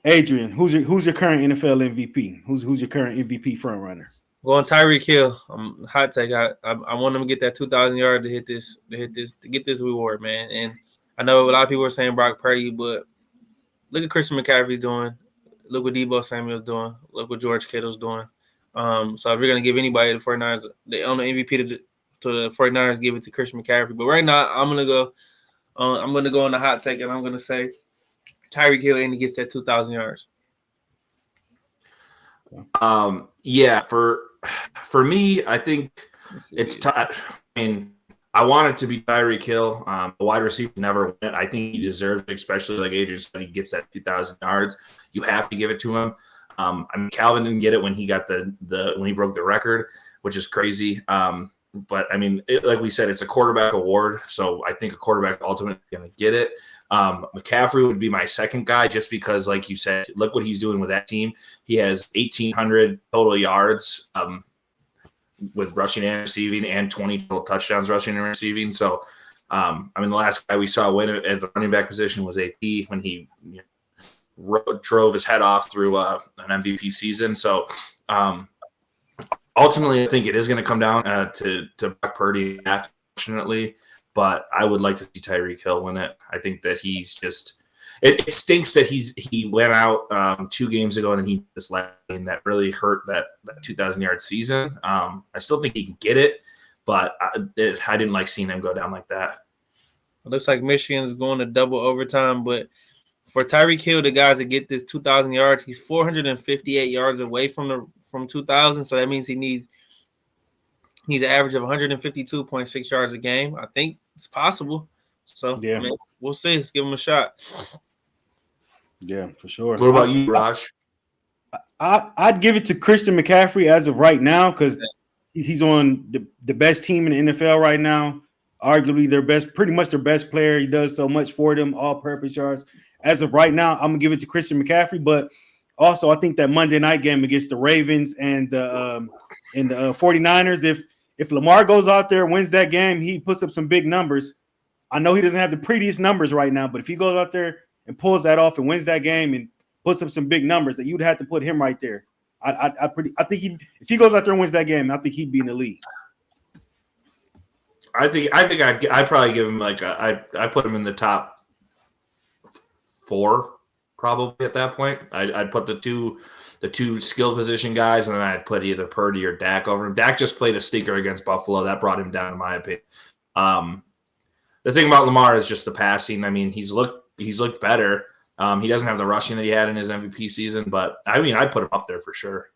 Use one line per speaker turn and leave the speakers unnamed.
Adrian, who's your current NFL MVP? Who's your current MVP front runner?
Going Tyreek Hill. Hot take. I want him to get that 2,000 yards to get this reward, man. And I know a lot of people are saying Brock Purdy, but look at Christian McCaffrey's doing. Look what Deebo Samuel's doing. Look what George Kittle's doing. So if you're gonna give anybody the 49ers, the only MVP to the 49ers, give it to Christian McCaffrey. But right now, I'm gonna go on the hot take, and I'm gonna say Tyreek Hill, and he gets that 2,000 yards.
Yeah, for me, I think it's tough. I mean, I want it to be Tyreek Hill. The wide receiver never win it. I think he deserves it, especially like Adrian said, he gets that 2,000 yards. You have to give it to him. I mean, Calvin didn't get it when he got when he broke the record, which is crazy. But I mean, like we said, it's a quarterback award, so I think a quarterback ultimately going to get it. McCaffrey would be my second guy, just because, like you said, look what he's doing with that team. He has 1,800 total yards with rushing and receiving, and 20 total touchdowns rushing and receiving. So, I mean, the last guy we saw win at the running back position was AP when he drove his head off through an MVP season. So, ultimately, I think it is going to come down to Brock Purdy, unfortunately, but I would like to see Tyreek Hill win it. I think that he's just it stinks that he went out 2 games ago and then he just last game that really hurt that 2,000-yard season. I still think he can get it, but I didn't like seeing him go down like that.
It looks like Michigan's going to double overtime, but for Tyreek Hill, the guys that get this 2,000 yards, he's 458 yards away from 2,000, so that means he needs an average of 152.6 yards a game. I think it's possible. So, yeah, man, we'll see. Let's give him a shot.
Yeah, for sure.
What about you, Raj?
I'd give it to Christian McCaffrey as of right now because he's on the best team in the NFL right now. Arguably pretty much their best player. He does so much for them, all-purpose yards. As of right now, I'm going to give it to Christian McCaffrey, but also I think that Monday night game against the Ravens and the 49ers, if Lamar goes out there and wins that game, he puts up some big numbers. I know he doesn't have the prettiest numbers right now, but if he goes out there and pulls that off and wins that game and puts up some big numbers, that you'd have to put him right there. I think if he goes out there and wins that game, I think he'd be in the league.
I think I'd probably give him I put him in the top 4 probably at that point. I'd put the two skilled position guys, and then I'd put either Purdy or Dak over him. Dak just played a stinker against Buffalo. That brought him down, in my opinion. The thing about Lamar is just the passing. I mean, he's looked better. He doesn't have the rushing that he had in his MVP season, but I mean, I'd put him up there for sure.